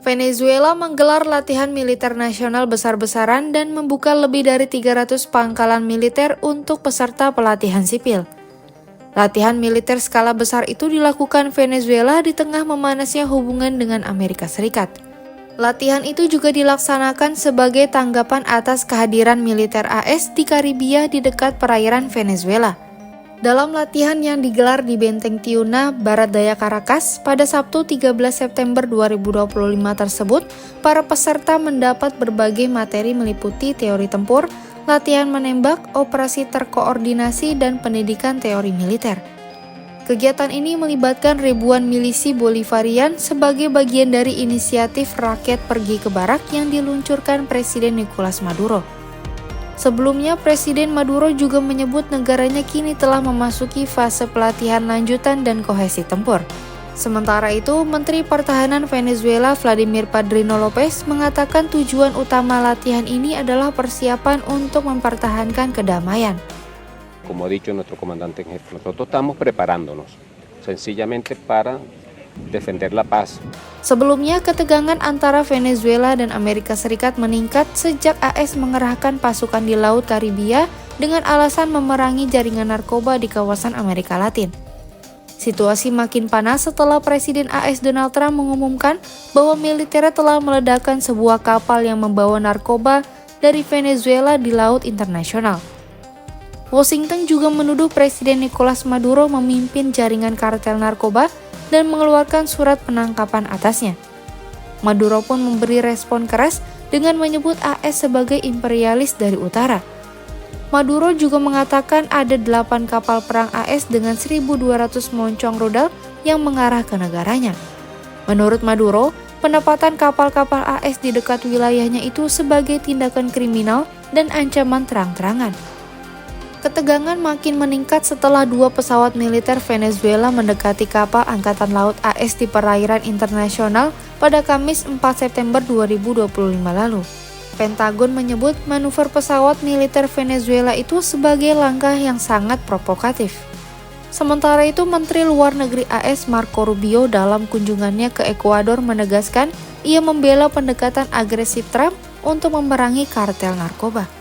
Venezuela menggelar latihan militer nasional besar-besaran dan membuka lebih dari 300 pangkalan militer untuk peserta pelatihan sipil. Latihan militer skala besar itu dilakukan Venezuela di tengah memanasnya hubungan dengan Amerika Serikat. Latihan itu juga dilaksanakan sebagai tanggapan atas kehadiran militer AS di Karibia di dekat perairan Venezuela. Dalam latihan yang digelar di Benteng Tiuna, barat daya Caracas, pada Sabtu 13 September 2025 tersebut, para peserta mendapat berbagai materi meliputi teori tempur, latihan menembak, operasi terkoordinasi, dan pendidikan teori militer. Kegiatan ini melibatkan ribuan milisi Bolivarian sebagai bagian dari inisiatif Rakyat Pergi ke Barak yang diluncurkan Presiden Nicolas Maduro. Sebelumnya, Presiden Maduro juga menyebut negaranya kini telah memasuki fase pelatihan lanjutan dan kohesi tempur. Sementara itu, Menteri Pertahanan Venezuela Vladimir Padrino Lopez mengatakan tujuan utama latihan ini adalah persiapan untuk mempertahankan kedamaian. Como ha dicho nuestro comandante en jefe, nosotros estamos preparándonos sencillamente para defender la paz. Sebelumnya, ketegangan antara Venezuela dan Amerika Serikat meningkat sejak AS mengerahkan pasukan di Laut Karibia dengan alasan memerangi jaringan narkoba di kawasan Amerika Latin. Situasi makin panas setelah Presiden AS Donald Trump mengumumkan bahwa militernya telah meledakkan sebuah kapal yang membawa narkoba dari Venezuela di laut internasional. Washington juga menuduh Presiden Nicolas Maduro memimpin jaringan kartel narkoba dan mengeluarkan surat penangkapan atasnya. Maduro pun memberi respon keras dengan menyebut AS sebagai imperialis dari utara. Maduro juga mengatakan ada 8 kapal perang AS dengan 1.200 moncong rudal yang mengarah ke negaranya. Menurut Maduro, penempatan kapal-kapal AS di dekat wilayahnya itu sebagai tindakan kriminal dan ancaman terang-terangan. Ketegangan makin meningkat setelah 2 pesawat militer Venezuela mendekati kapal Angkatan Laut AS di perairan internasional pada Kamis 4 September 2025 lalu. Pentagon menyebut manuver pesawat militer Venezuela itu sebagai langkah yang sangat provokatif. Sementara itu, Menteri Luar Negeri AS Marco Rubio dalam kunjungannya ke Ekuador menegaskan ia membela pendekatan agresif Trump untuk memerangi kartel narkoba.